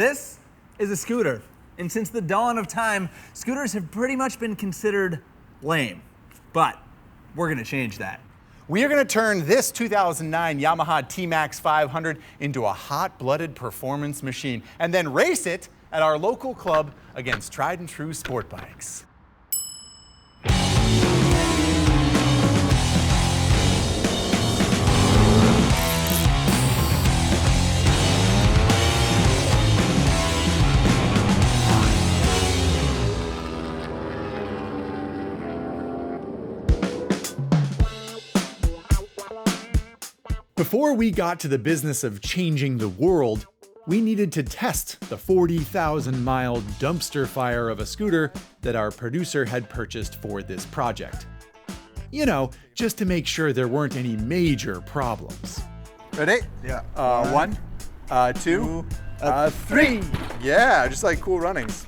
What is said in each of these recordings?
This is a scooter. And since the dawn of time, scooters have pretty much been considered lame. But we're gonna change that. We are going to turn this 2009 Yamaha TMAX 500 into a hot-blooded performance machine and then race it at our local club against tried and true sport bikes. Before we got to the business of changing the world, we needed to test the 40,000-mile dumpster fire of a scooter that our producer had purchased for this project. You know, just to make sure there weren't any major problems. Ready? Yeah. One, two, three. Yeah, just like Cool Runnings.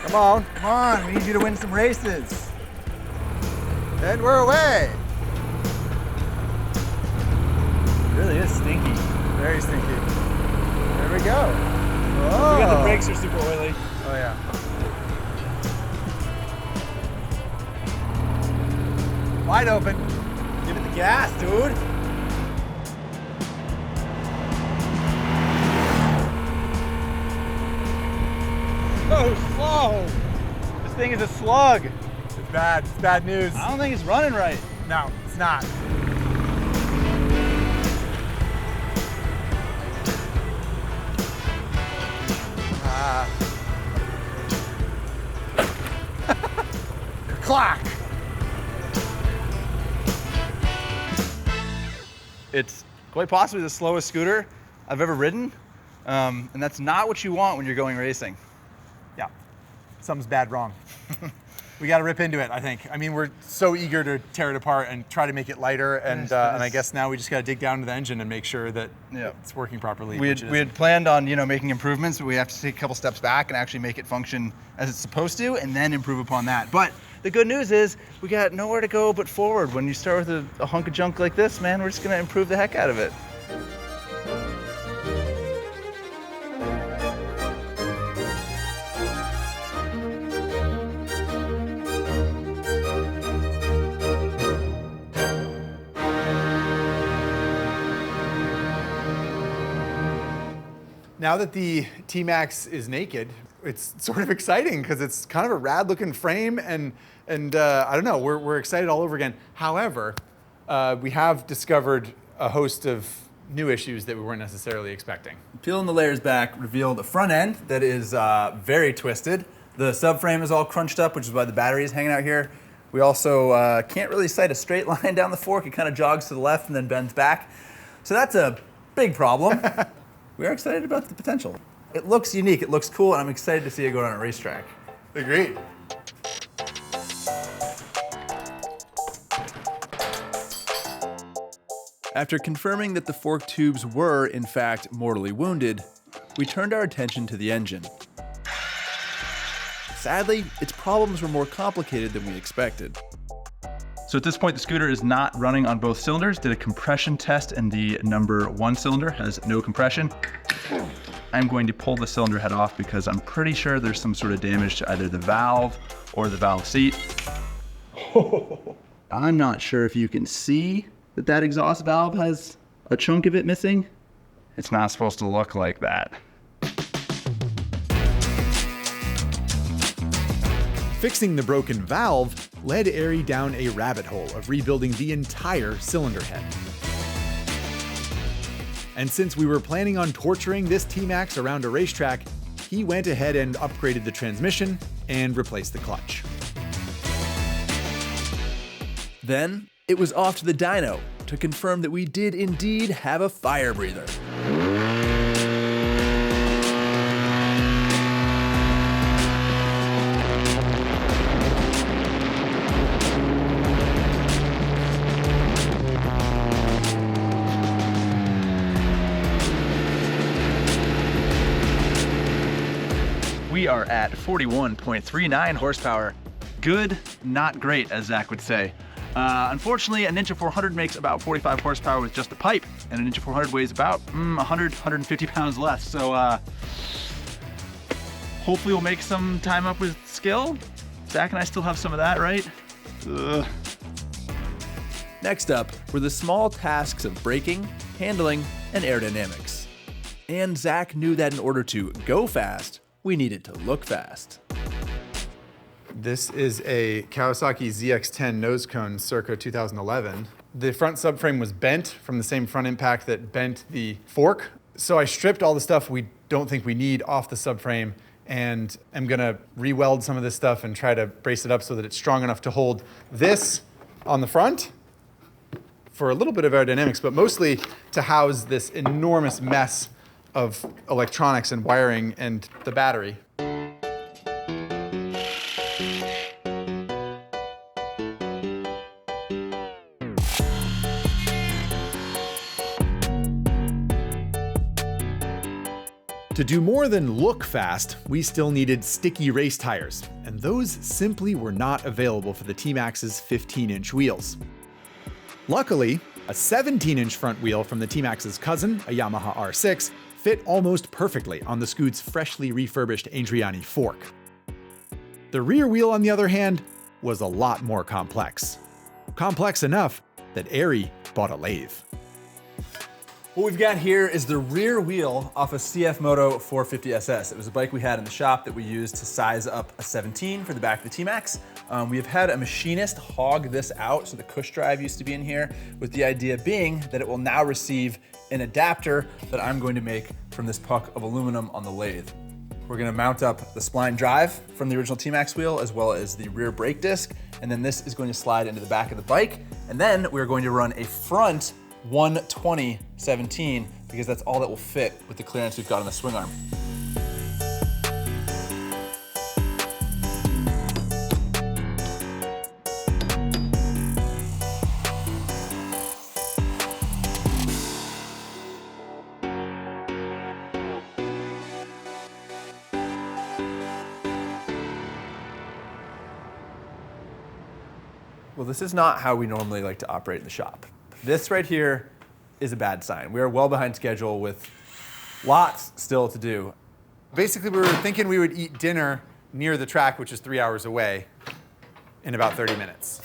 Come on. Come on, we need you to win some races. And we're away. It really is stinky. Very stinky. There we go. Oh. We got the brakes are super oily. Oh yeah. Wide open. Give it the gas, dude. So slow. This thing is a slug. It's bad. It's bad news. I don't think it's running right. No, it's not. Clock. It's quite possibly the slowest scooter I've ever ridden, and that's not what you want when you're going racing. Yeah, something's bad wrong. We got to rip into it, I think. I mean, we're so eager to tear it apart and try to make it lighter, and I guess now we just got to dig down to the engine and make sure that it's working properly. We had planned on making improvements, but we have to take a couple steps back and actually make it function as it's supposed to, and then improve upon that. But the good news is we got nowhere to go but forward. When you start with a hunk of junk like this, man, we're just gonna improve the heck out of it. Now that the TMAX is naked, it's sort of exciting because it's kind of a rad looking frame and I don't know, we're excited all over again. However, we have discovered a host of new issues that we weren't necessarily expecting. Peeling the layers back revealed a front end that is very twisted. The subframe is all crunched up, which is why the battery is hanging out here. We also can't really sight a straight line down the fork. It kind of jogs to the left and then bends back. So that's a big problem. We are excited about the potential. It looks unique, it looks cool, and I'm excited to see it go down a racetrack. Agreed. After confirming that the fork tubes were, in fact, mortally wounded, we turned our attention to the engine. Sadly, its problems were more complicated than we expected. So at this point, the scooter is not running on both cylinders. Did a compression test, and the number 1 cylinder has no compression. I'm going to pull the cylinder head off because I'm pretty sure there's some sort of damage to either the valve or the valve seat. I'm not sure if you can see that exhaust valve has a chunk of it missing. It's not supposed to look like that. Fixing the broken valve led Ari down a rabbit hole of rebuilding the entire cylinder head. And since we were planning on torturing this TMAX around a racetrack, he went ahead and upgraded the transmission and replaced the clutch. Then, it was off to the dyno to confirm that we did indeed have a fire breather. We are at 41.39 horsepower. Good, not great, as Zach would say. Unfortunately, a Ninja 400 makes about 45 horsepower with just a pipe, and a Ninja 400 weighs about 100, 150 pounds less. So hopefully we'll make some time up with skill. Zach and I still have some of that, right? Ugh. Next up were the small tasks of braking, handling, and aerodynamics. And Zach knew that in order to go fast, we needed to look fast. This is a Kawasaki ZX-10 nose cone circa 2011. The front subframe was bent from the same front impact that bent the fork. So I stripped all the stuff we don't think we need off the subframe, and I'm gonna re-weld some of this stuff and try to brace it up so that it's strong enough to hold this on the front for a little bit of aerodynamics, but mostly to house this enormous mess of electronics and wiring and the battery. To do more than look fast, we still needed sticky race tires, and those simply were not available for the TMAX's 15-inch wheels. Luckily, a 17-inch front wheel from the TMAX's cousin, a Yamaha R6, fit almost perfectly on the Scoot's freshly refurbished Adriani fork. The rear wheel, on the other hand, was a lot more complex. Complex enough that Ari bought a lathe. What we've got here is the rear wheel off a CF Moto 450 SS. It was a bike we had in the shop that we used to size up a 17 for the back of the TMAX. We have had a machinist hog this out, so the cush drive used to be in here, with the idea being that it will now receive an adapter that I'm going to make from this puck of aluminum on the lathe. We're gonna mount up the spline drive from the original TMAX wheel, as well as the rear brake disc, and then this is going to slide into the back of the bike, and then we're going to run a front 120 17 because that's all that will fit with the clearance we've got on the swing arm. Well, this is not how we normally like to operate in the shop. This right here is a bad sign. We are well behind schedule with lots still to do. Basically, we were thinking we would eat dinner near the track, which is 3 hours away, in about 30 minutes.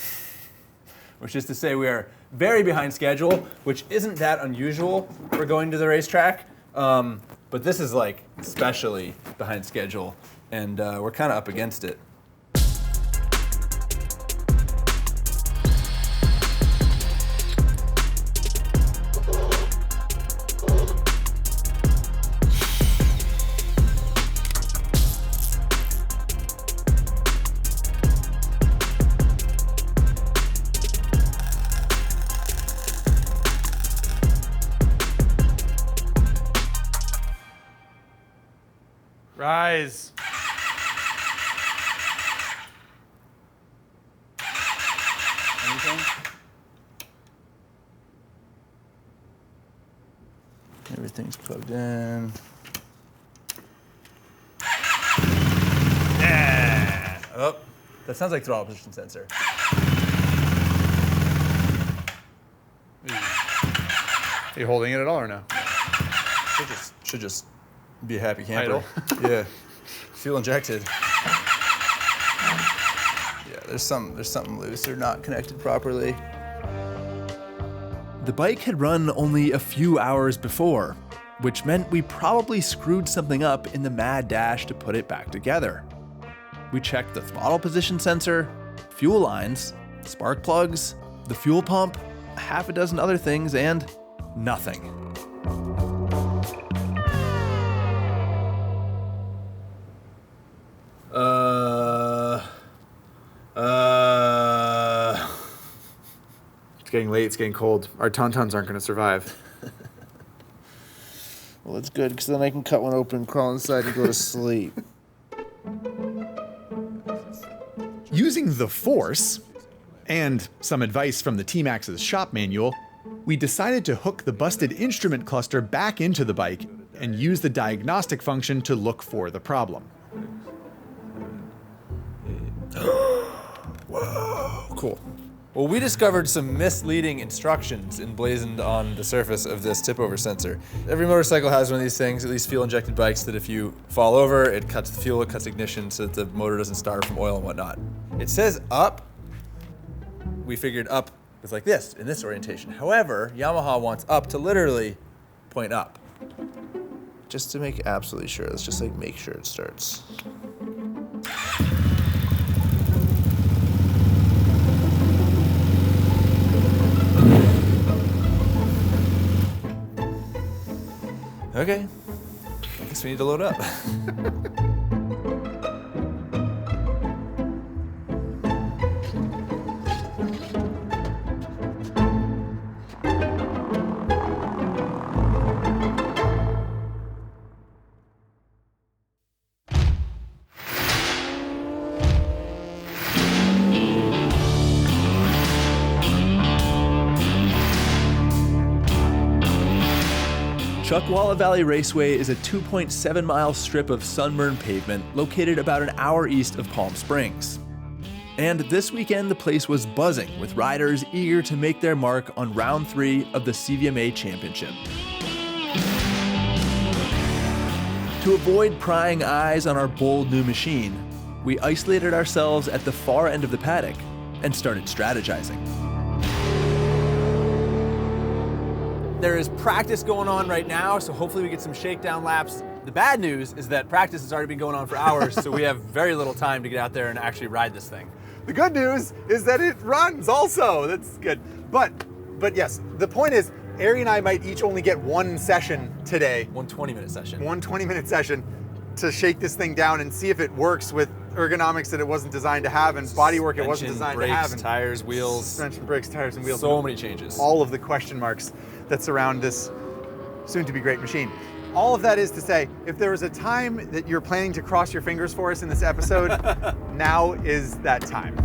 Which is to say we are very behind schedule, which isn't that unusual for going to the racetrack. But this is like especially behind schedule, and we're kind of up against it. Rise. Anything? Everything's plugged in. Yeah. Oh, that sounds like throttle position sensor. Are you holding it at all or no? Should just be a happy camper. Idle. Yeah. Fuel injected. Yeah, there's something loose. They're not connected properly. The bike had run only a few hours before, which meant we probably screwed something up in the mad dash to put it back together. We checked the throttle position sensor, fuel lines, spark plugs, the fuel pump, half a dozen other things, and nothing. It's getting late, it's getting cold. Our tauntauns aren't going to survive. Well, it's good, because then I can cut one open, crawl inside, and go to sleep. Using the force, and some advice from the TMAX's shop manual, we decided to hook the busted instrument cluster back into the bike and use the diagnostic function to look for the problem. Whoa, cool. Well, we discovered some misleading instructions emblazoned on the surface of this tip-over sensor. Every motorcycle has one of these things, at least fuel-injected bikes, that if you fall over, it cuts the fuel, it cuts ignition so that the motor doesn't starve from oil and whatnot. It says up. We figured up is like this, in this orientation. However, Yamaha wants up to literally point up. Just to make absolutely sure, let's just like make sure it starts. Okay, I guess we need to load up. Chuckwalla Valley Raceway is a 2.7-mile strip of sunburned pavement located about an hour east of Palm Springs. And this weekend, the place was buzzing with riders eager to make their mark on round 3 of the CVMA Championship. To avoid prying eyes on our bold new machine, we isolated ourselves at the far end of the paddock and started strategizing. There is practice going on right now, so hopefully we get some shakedown laps. The bad news is that practice has already been going on for hours, so we have very little time to get out there and actually ride this thing. The good news is that it runs also. That's good. But yes, the point is, Ari and I might each only get one session today. One 20-minute session. One 20-minute session to shake this thing down and see if it works with ergonomics that it wasn't designed to have and bodywork it wasn't designed to have. And tires, wheels. Suspension, brakes, tires, and wheels. So many changes. All of the question marks that surround this soon-to-be great machine. All of that is to say, if there was a time that you're planning to cross your fingers for us in this episode, now is that time.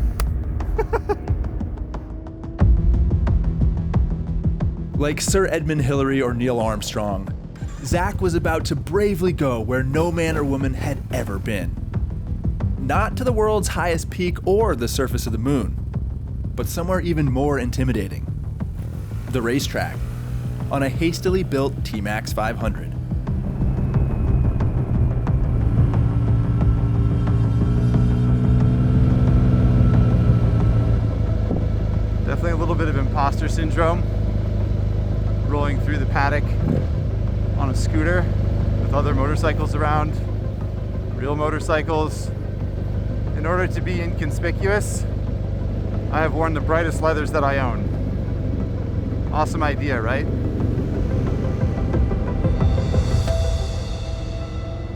Like Sir Edmund Hillary or Neil Armstrong, Zack was about to bravely go where no man or woman had ever been. Not to the world's highest peak or the surface of the moon, but somewhere even more intimidating. The racetrack, on a hastily built TMAX 500. Definitely a little bit of imposter syndrome, rolling through the paddock on a scooter with other motorcycles around, real motorcycles. In order to be inconspicuous, I have worn the brightest leathers that I own. Awesome idea, right?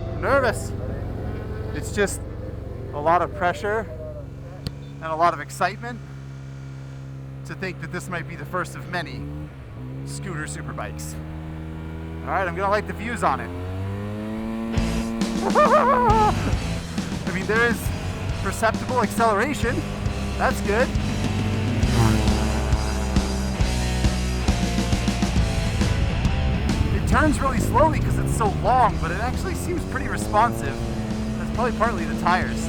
I'm nervous. It's just a lot of pressure and a lot of excitement to think that this might be the first of many scooter superbikes. All right, I'm gonna light the fuse on it. I mean, there is perceptible acceleration. That's good. It turns really slowly because it's so long, but it actually seems pretty responsive. That's probably partly the tires.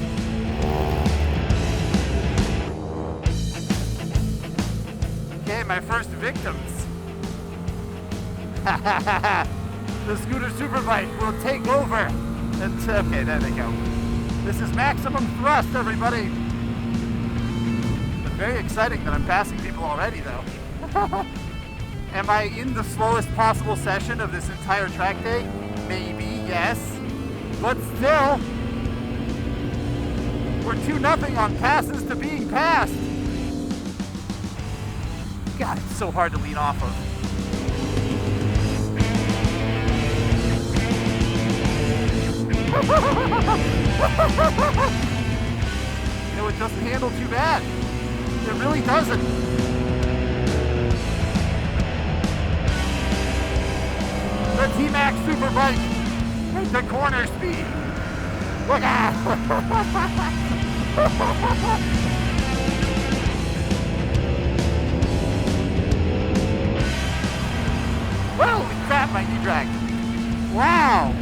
Okay, my first victims. The scooter superbike will take over. And, okay, there they go. This is maximum thrust, everybody. It's very exciting that I'm passing people already, though. Am I in the slowest possible session of this entire track day? Maybe, yes. But still, we're 2-0 on passes to being passed. God, it's so hard to lean off of. You know, it doesn't handle too bad. It really doesn't. The TMAX Superbike at the corner speed. Look out! Holy crap, my knee dragged. Wow!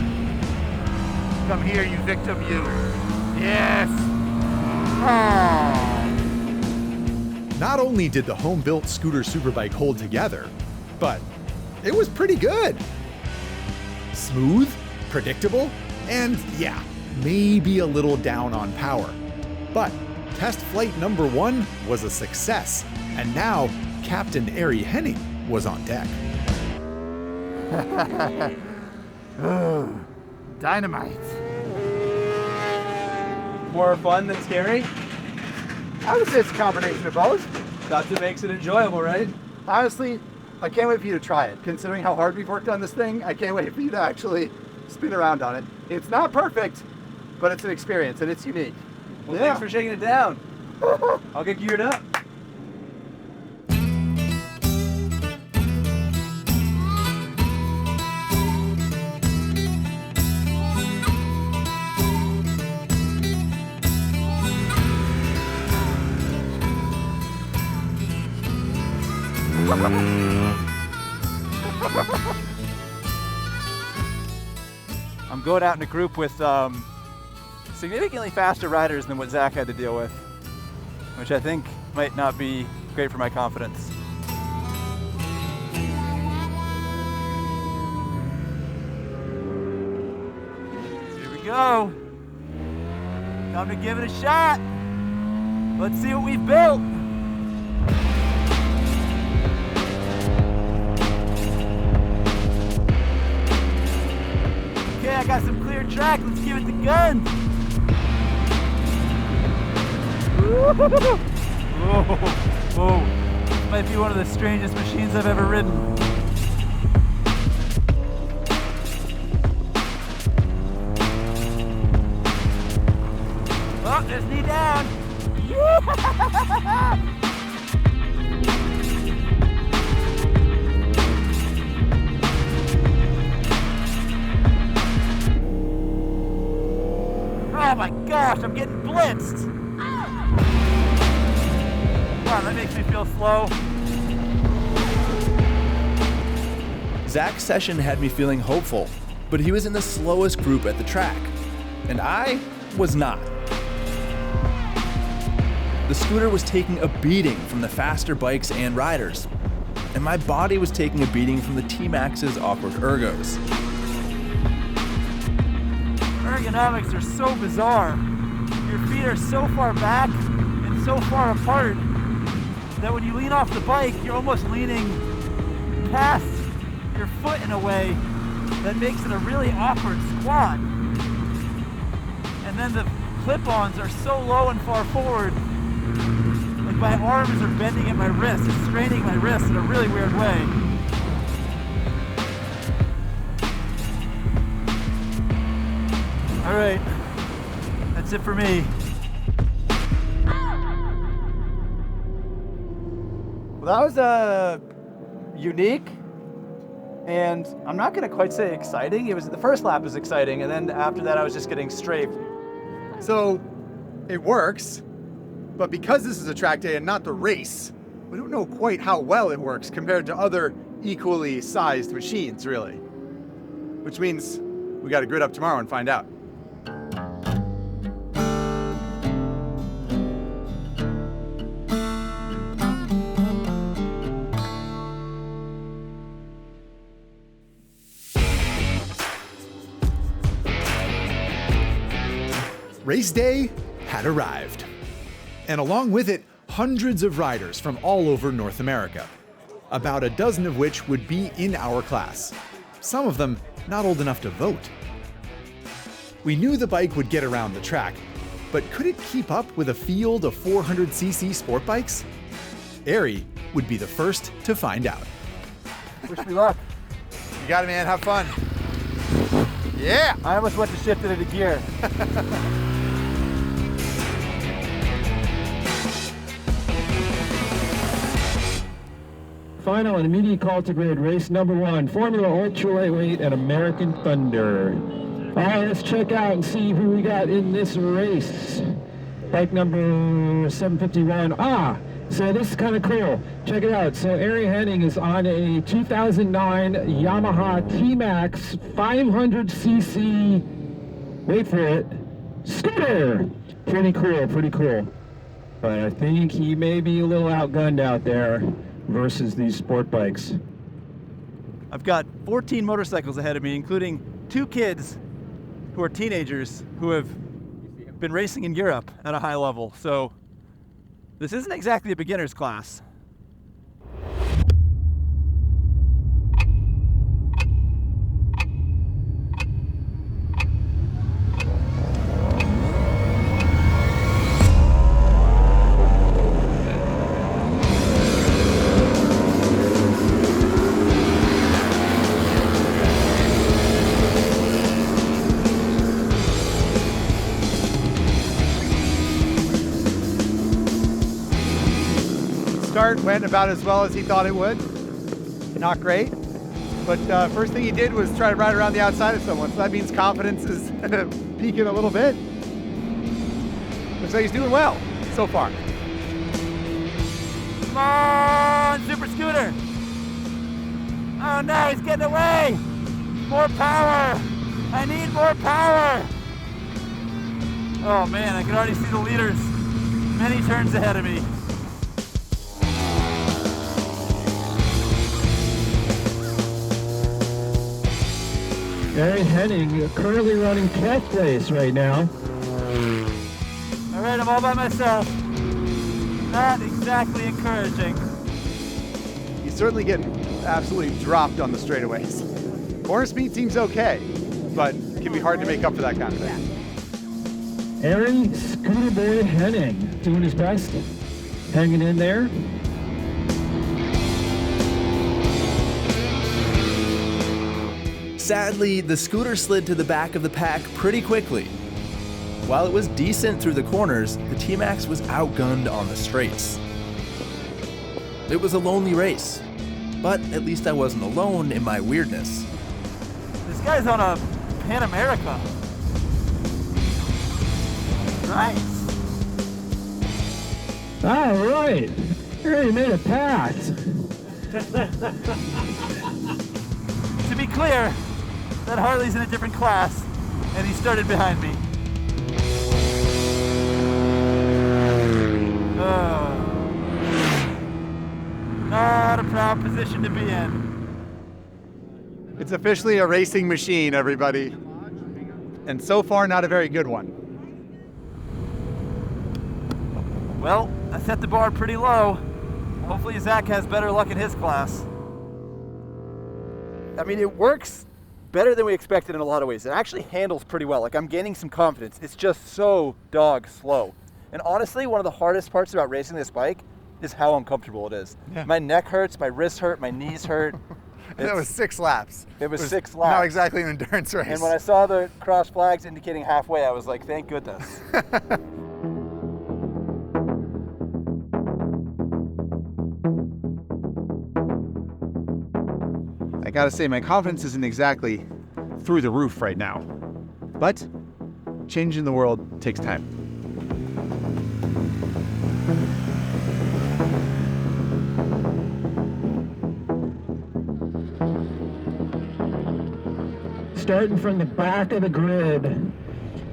Come here, you victim, you. Yes! Oh. Not only did the home-built scooter Superbike hold together, but it was pretty good. Smooth, predictable, and yeah, maybe a little down on power. But test flight number 1 was a success, and now Captain Ari Henning was on deck. Dynamite. More fun than scary? I would say it's a combination of both. That's what makes it enjoyable, right? Honestly, I can't wait for you to try it. Considering how hard we've worked on this thing, I can't wait for you to actually spin around on it. It's not perfect, but it's an experience and it's unique. Well, thanks for shaking it down. I'll get geared up. I'm going out in a group with significantly faster riders than what Zack had to deal with, which I think might not be great for my confidence. Here we go. Time to give it a shot. Let's see what we've built. Okay, I got some clear track. Let's give it the gun. Whoa. This might be one of the strangest machines I've ever ridden. Oh, there's knee down. Oh my gosh, I'm getting blitzed. Wow, that makes me feel slow. Zack's session had me feeling hopeful, but he was in the slowest group at the track, and I was not. The scooter was taking a beating from the faster bikes and riders, and my body was taking a beating from the TMAX's awkward ergos. Ergonomics are so bizarre. Your feet are so far back and so far apart that when you lean off the bike, you're almost leaning past your foot in a way that makes it a really awkward squat. And then the clip-ons are so low and far forward, like my arms are bending at my wrist, it's straining my wrist in a really weird way. All right, that's it for me. Well, that was unique, and I'm not gonna quite say exciting. It was the first lap was exciting, and then after that I was just getting strafed. So it works, but because this is a track day and not the race, we don't know quite how well it works compared to other equally sized machines, really. Which means we gotta grid up tomorrow and find out. Race day had arrived. And along with it, hundreds of riders from all over North America. About a dozen of which would be in our class. Some of them not old enough to vote. We knew the bike would get around the track, but could it keep up with a field of 400cc sport bikes? Ari would be the first to find out. Wish me luck. You got it, man. Have fun. Yeah! I almost went to shift it into gear. Final and immediate call to grid, race number 1, Formula Ultra Lightweight and American Thunder. All right, let's check out and see who we got in this race. Bike number 751. So this is kind of cool. Check it out. So Ari Henning is on a 2009 Yamaha TMAX 500cc, wait for it, scooter. Pretty cool, pretty cool. but I think he may be a little outgunned out there versus these sport bikes. I've got 14 motorcycles ahead of me, including 2 kids who are teenagers who have been racing in Europe at a high level. So this isn't exactly a beginner's class. Start went about as well as he thought it would. Not great, but first thing he did was try to ride around the outside of someone, so that means confidence is peaking a little bit. Looks like he's doing well so far. Come on, Super Scooter! Oh no, he's getting away! More power! I need more power! Oh man, I can already see the leaders many turns ahead of me. Ari Henning currently running 10th place right now. All right, I'm all by myself. Not exactly encouraging. He's certainly getting absolutely dropped on the straightaways. Corner speed seems okay, but it can be hard to make up for that kind of thing. Ari Scooter Boy Henning doing his best, hanging in there. Sadly, the scooter slid to the back of the pack pretty quickly. While it was decent through the corners, the TMAX was outgunned on the straights. It was a lonely race, but at least I wasn't alone in my weirdness. This guy's on a Pan America. Nice. All right, Ari made a pass. To be clear, that Harley's in a different class, and he started behind me. Not a proud position to be in. It's officially a racing machine, everybody. And so far, not a very good one. Well, I set the bar pretty low. Hopefully Zach has better luck in his class. I mean, it works better than we expected in a lot of ways. It actually handles pretty well. Like, I'm gaining some confidence. It's just so dog slow. And honestly, one of the hardest parts about racing this bike is how uncomfortable it is. Yeah. My neck hurts, my wrists hurt, my knees hurt. That was 6 laps. It was 6 laps. Not exactly an endurance race. And when I saw the cross flags indicating halfway, I was like, thank goodness. I gotta say, my confidence isn't exactly through the roof right now. But changing the world takes time. Starting from the back of the grid,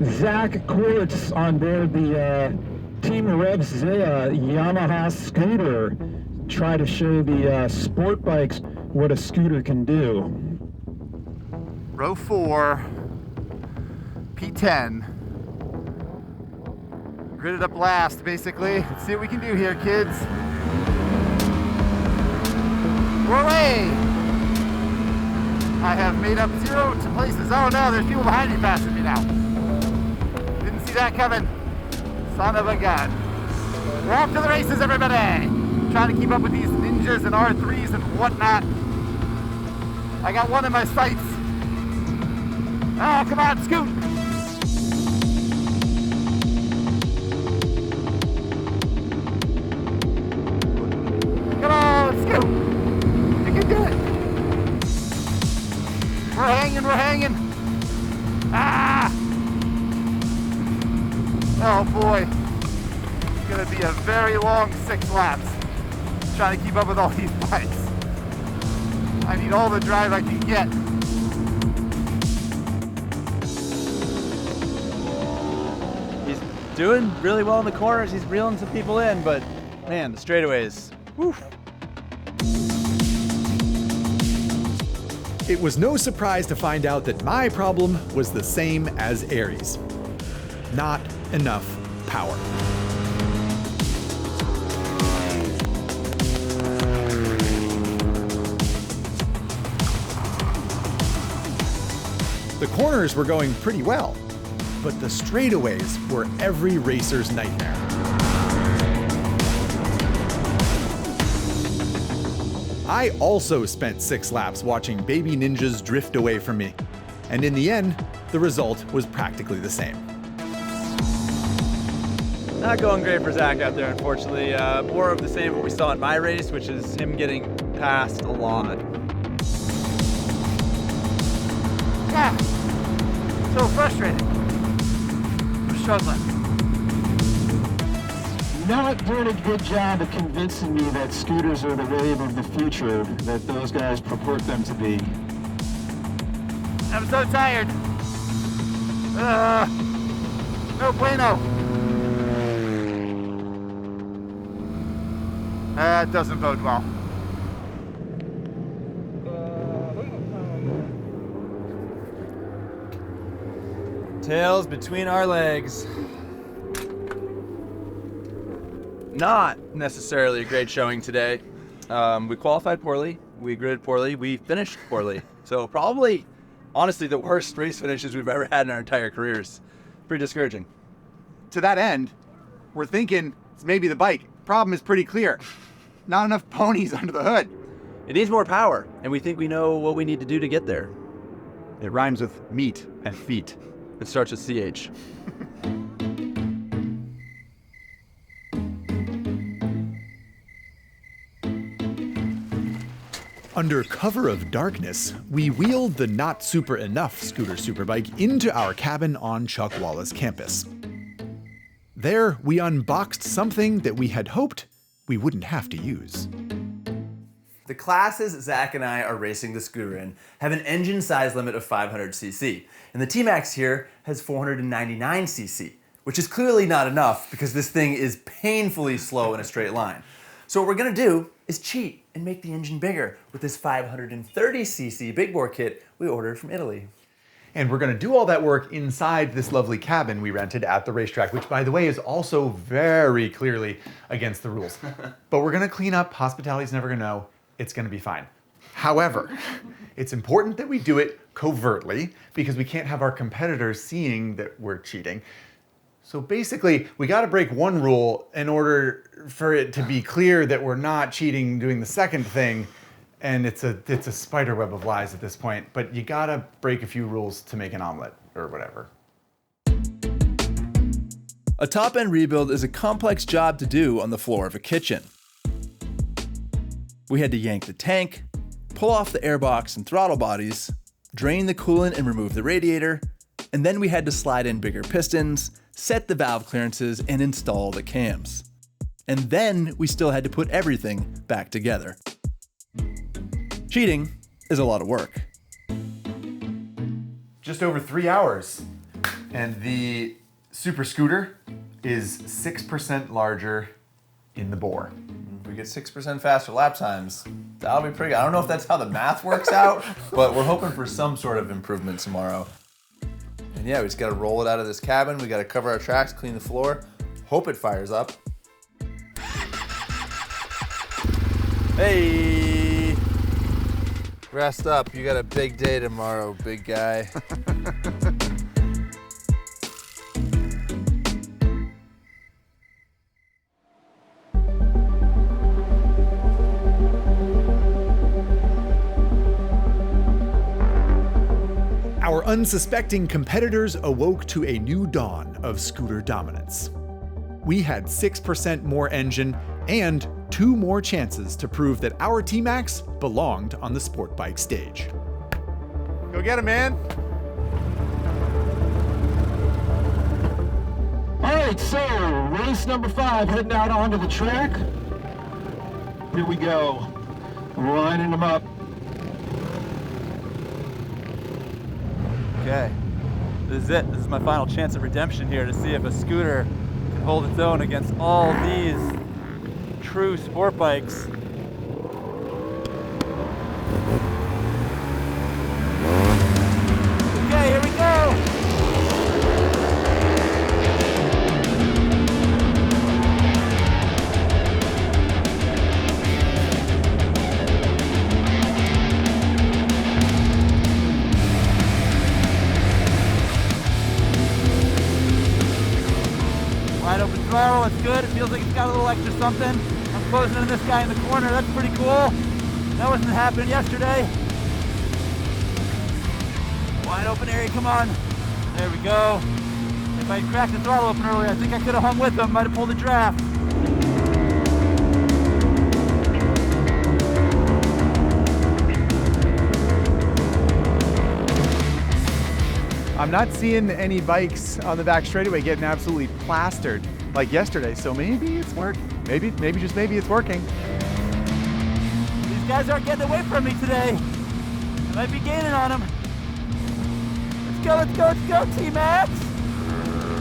Zach Quartz on board the Team RevZilla Yamaha scooter. Try to show the sport bikes what a scooter can do. Row 4, P10. Gridded up last, basically. Let's see what we can do here, kids. We're away! I have made up 0 to places. Oh no, there's people behind me passing me now. Didn't see that coming. Son of a gun. We're off to the races, everybody! Trying to keep up with these ninjas and R3s and whatnot. I got one in my sights. Oh, come on, scoot! Come on, scoot! You can do it! We're hanging! Ah! Oh boy. It's gonna be a very long 6 laps. Trying to keep up with all these bikes. I need all the drive I can get. He's doing really well in the corners. He's reeling some people in, but man, the straightaways, whew. It was no surprise to find out that my problem was the same as Ari's. Not enough power. The corners were going pretty well, but the straightaways were every racer's nightmare. I also spent 6 laps watching baby ninjas drift away from me, and in the end, the result was practically the same. Not going great for Zack out there, unfortunately. More of the same what we saw in my race, which is him getting passed a lot. Yeah, so frustrating. I'm struggling. Not doing a good job of convincing me that scooters are the wave of the future that those guys purport them to be. I'm so tired. No bueno. That doesn't bode well. Tails between our legs. Not necessarily a great showing today. We qualified poorly, we gridded poorly, we finished poorly. So probably, honestly, the worst race finishes we've ever had in our entire careers. Pretty discouraging. To that end, we're thinking it's maybe the bike. Problem is pretty clear. Not enough ponies under the hood. It needs more power, and we think we know what we need to do to get there. It rhymes with meat and feet. It starts with CH. Under cover of darkness, we wheeled the not super enough scooter superbike into our cabin on Chuck Wallace campus. There, we unboxed something that we had hoped we wouldn't have to use. The classes Zack and I are racing the scooter in have an engine size limit of 500cc, and the TMAX here has 499cc, which is clearly not enough because this thing is painfully slow in a straight line. So what we're gonna do is cheat and make the engine bigger with this 530cc big bore kit we ordered from Italy. And we're gonna do all that work inside this lovely cabin we rented at the racetrack, which by the way is also very clearly against the rules. But we're gonna clean up, hospitality's never gonna know, it's gonna be fine. However, it's important that we do it covertly because we can't have our competitors seeing that we're cheating. So basically, we gotta break one rule in order for it to be clear that we're not cheating doing the second thing, and it's a spider web of lies at this point, but you gotta break a few rules to make an omelet, or whatever. A top-end rebuild is a complex job to do on the floor of a kitchen. We had to yank the tank, pull off the airbox and throttle bodies, drain the coolant and remove the radiator, and then we had to slide in bigger pistons, set the valve clearances, and install the cams. And then we still had to put everything back together. Cheating is a lot of work. Just over 3 hours, and the Super Scooter is 6% larger in the bore. If we get 6% faster lap times, that'll be pretty good. I don't know if that's how the math works out, but we're hoping for some sort of improvement tomorrow. And yeah, we just gotta roll it out of this cabin. We gotta cover our tracks, clean the floor, hope it fires up. Hey! Rest up, you got a big day tomorrow, big guy. Our unsuspecting competitors awoke to a new dawn of scooter dominance. We had 6% more engine and 2 more chances to prove that our TMAX belonged on the sport bike stage. Go get him, man. All right, so race number 5 heading out onto the track. Here we go, lining them up. Okay. This is it. This is my final chance of redemption here to see if a scooter can hold its own against all these true sport bikes. Okay, here we go. Wide open throttle, it's good. It feels like it's got a little extra something. I'm closing in this guy in the corner. That's pretty cool. That wasn't happening yesterday. Wide open area, come on. There we go. If I had cracked the throttle open earlier, I think I could have hung with them. Might have pulled a draft. I'm not seeing any bikes on the back straightaway getting absolutely plastered like yesterday, so maybe it's working. Maybe just maybe it's working. These guys aren't getting away from me today. I might be gaining on them. Let's go, TMAX.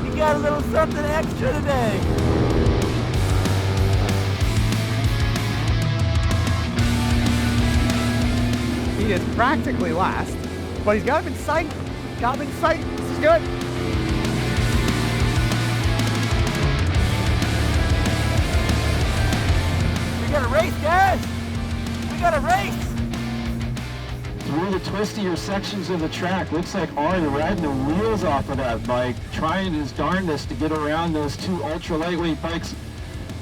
You got a little something extra today. He is practically last, but he's got him in sight. Got him in sight. This is good. We got a race, guys. We got a race. Through the twistier sections of the track, looks like Ari riding the wheels off of that bike, trying his darndest to get around those two ultra lightweight bikes.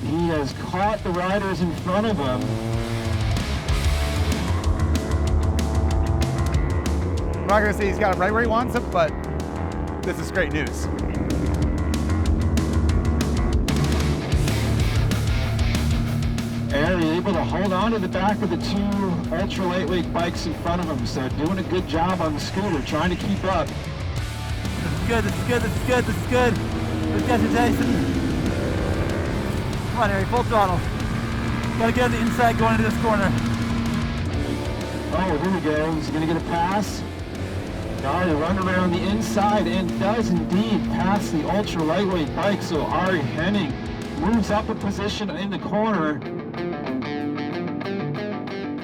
He has caught the riders in front of him. I'm not gonna say he's got him right where he wants him, but this is great news. Ari able to hold on to the back of the two ultra lightweight bikes in front of him, so doing a good job on the scooter, trying to keep up. This is good, this is good, this is good, this is good. Let's get to Jason. Come on, Ari, full throttle. Gotta get on the inside going into this corner. Oh, here we go. He's gonna get a pass. Ari run around the inside and does indeed pass the ultra lightweight bike, so Ari Henning moves up a position in the corner.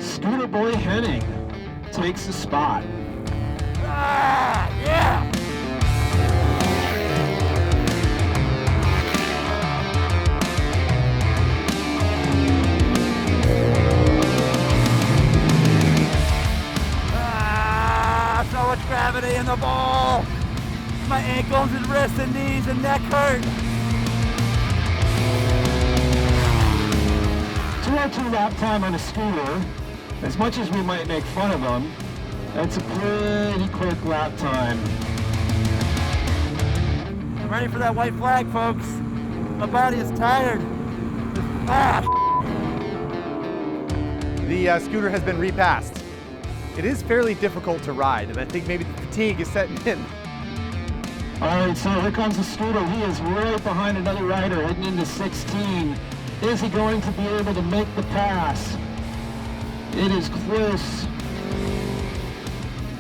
Scooter Boy Henning takes the spot. Ah, yeah! Ah, so much gravity in the ball. My ankles and wrists and knees and neck hurt. 202 lap time on a scooter. As much as we might make fun of them, that's a pretty quick lap time. I'm ready for that white flag, folks. My body is tired. Ah. The scooter has been repassed. It is fairly difficult to ride, and I think maybe the fatigue is setting in. All right, so here comes the scooter. He is right behind another rider heading into 16. Is he going to be able to make the pass? It is close.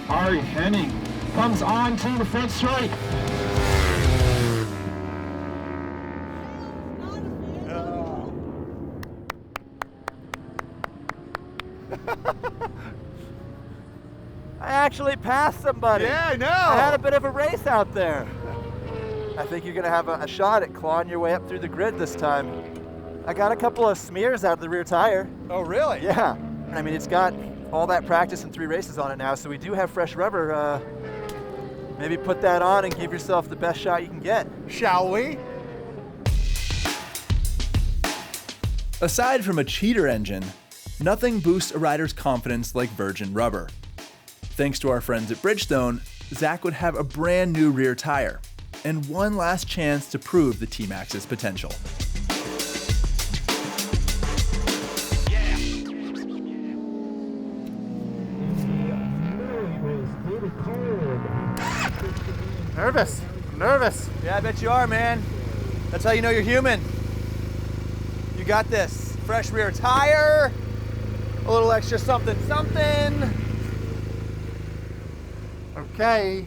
Ari Henning comes on to the front straight. I actually passed somebody. Yeah, I know. I had a bit of a race out there. I think you're gonna have a shot at clawing your way up through the grid this time. I got a couple of smears out of the rear tire. Oh, really? Yeah. I mean, it's got all that practice and 3 races on it now, so we do have fresh rubber. Maybe put that on and give yourself the best shot you can get. Shall we? Aside from a cheater engine, nothing boosts a rider's confidence like virgin rubber. Thanks to our friends at Bridgestone, Zack would have a brand new rear tire, and one last chance to prove the TMAX's potential. Nervous. I'm nervous. Yeah, I bet you are, man. That's how you know you're human. You got this. Fresh rear tire, a little extra something. Okay.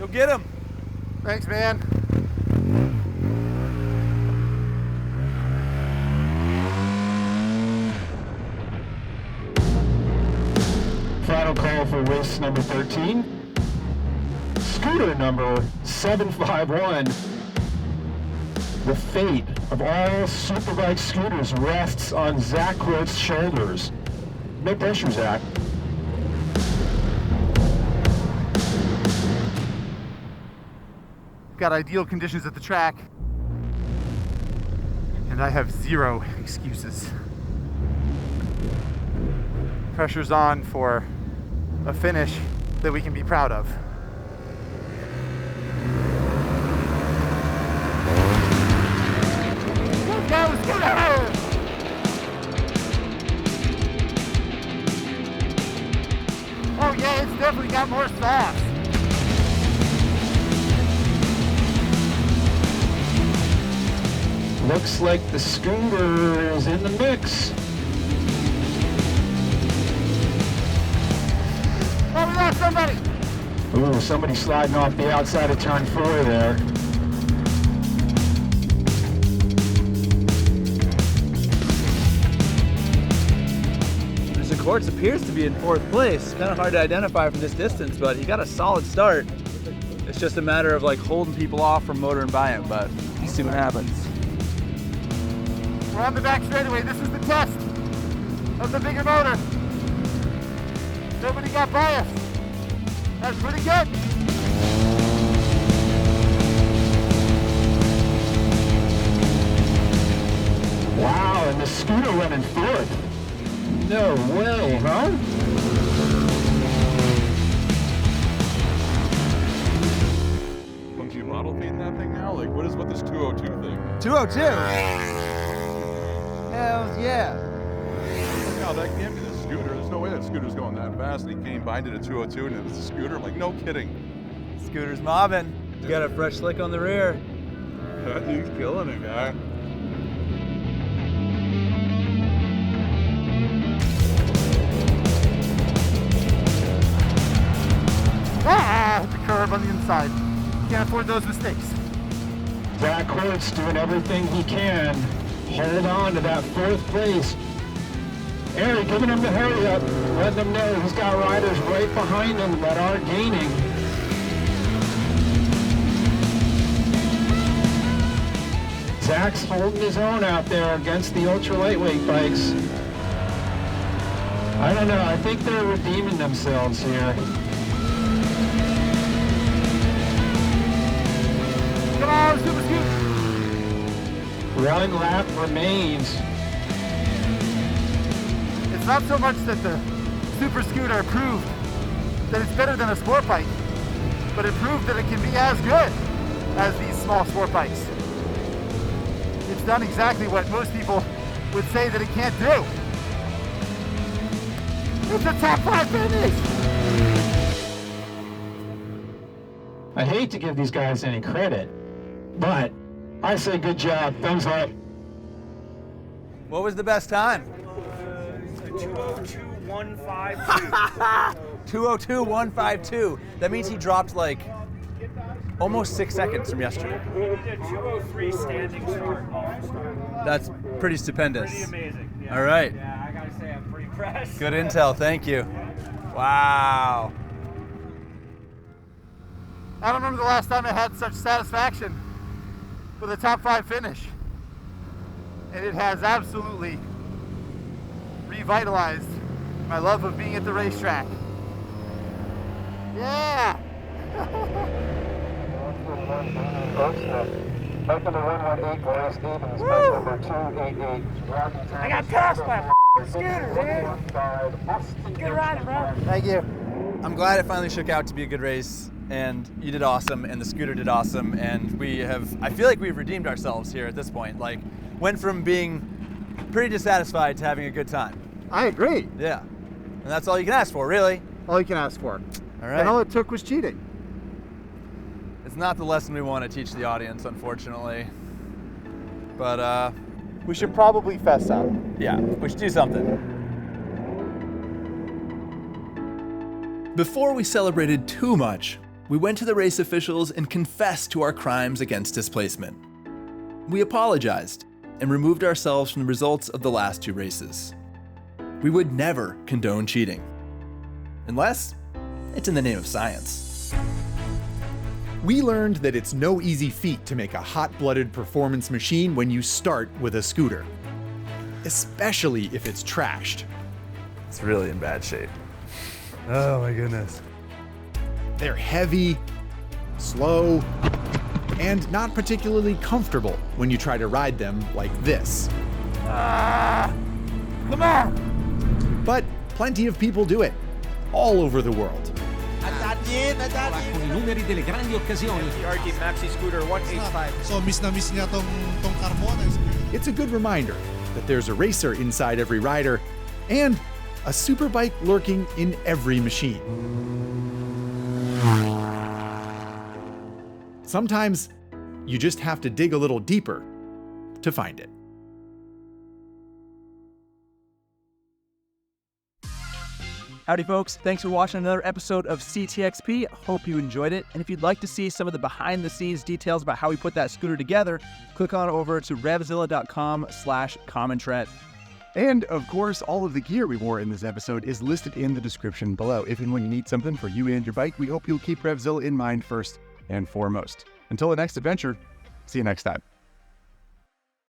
Go get him. Thanks, man. Final call for race number 13. Scooter number 751. The fate of all Superbike scooters rests on Zack Roth's shoulders. No pressure, Zack. Got ideal conditions at the track, and I have zero excuses. Pressure's on for a finish that we can be proud of. Let's go! Oh yeah, it's definitely got more sauce. Looks like the scooter is in the mix. Oh, we got somebody! Ooh, somebody sliding off the outside of turn 4 there. Mr. Quartz appears to be in 4th place. Kind of hard to identify from this distance, but he got a solid start. It's just a matter of like holding people off from motoring by him, but let's see what happens. We're on the back straightaway. This is the test of the bigger motor. Nobody got by us. That's pretty good. Wow, and the scooter running 4th. No way, huh? Don't you model feed that thing now? Like, what is with this 202 thing? 202? Hells yeah. No, that can't be the scooter. There's no way that scooter's going that fast. And he came by, did a 202, and it was the scooter. I'm like, no kidding. Scooter's mobbing. You got a fresh slick on the rear. That dude's killing it, guy. Ah, the curb on the inside. Can't afford those mistakes. Zack Roth's doing everything he can. Hold on to that 4th place. Ari giving him the hurry up, letting him know he's got riders right behind him that are gaining. Zack's holding his own out there against the ultra lightweight bikes. I don't know, I think they're redeeming themselves here. Come on, Super Scoot! 1 lap remains. It's not so much that the Super Scooter proved that it's better than a sport bike, but it proved that it can be as good as these small sport bikes. It's done exactly what most people would say that it can't do. It's a top 5 finish! I hate to give these guys any credit, but I say good job, thumbs up. What was the best time? 202.152. 202.152. That means he dropped like almost 6 seconds from yesterday. He did a 203 standing start. That's pretty stupendous. Pretty amazing. Yeah. All right. Yeah, I gotta say I'm pretty impressed. Good intel, thank you. Wow. I don't remember the last time I had such satisfaction with a top 5 finish. And it has absolutely revitalized my love of being at the racetrack. Yeah! I got passed by a scooter, dude. Good riding, bro. Thank you. I'm glad it finally shook out to be a good race, and you did awesome, and the scooter did awesome, and I feel like we've redeemed ourselves here at this point. Like, went from being pretty dissatisfied to having a good time. I agree. Yeah. And that's all you can ask for, really. All you can ask for. All right. And all it took was cheating. It's not the lesson we want to teach the audience, unfortunately. But, We should probably fess up. yeah, we should do something. Before we celebrated too much, We went to the race officials and confessed to our crimes against displacement. We apologized and removed ourselves from the results of the last 2 races. We would never condone cheating, unless it's in the name of science. We learned that it's no easy feat to make a hot-blooded performance machine when you start with a scooter, especially if it's trashed. It's really in bad shape. Oh my goodness. They're heavy, slow, and not particularly comfortable when you try to ride them like this. Come on! But plenty of people do it, all over the world. Con I numeri delle grandi occasioni. The RT scooter 185. So miss na miss niya tong Carmona. It's a good reminder that there's a racer inside every rider and a superbike lurking in every machine. Sometimes you just have to dig a little deeper to find it. Howdy folks, thanks for watching another episode of CTXP. Hope you enjoyed it. And if you'd like to see some of the behind the scenes details about how we put that scooter together, click on over to RevZilla.com/commentret. And of course, all of the gear we wore in this episode is listed in the description below. If and when you need something for you and your bike, we hope you'll keep RevZilla in mind first and foremost. Until the next adventure, see you next time.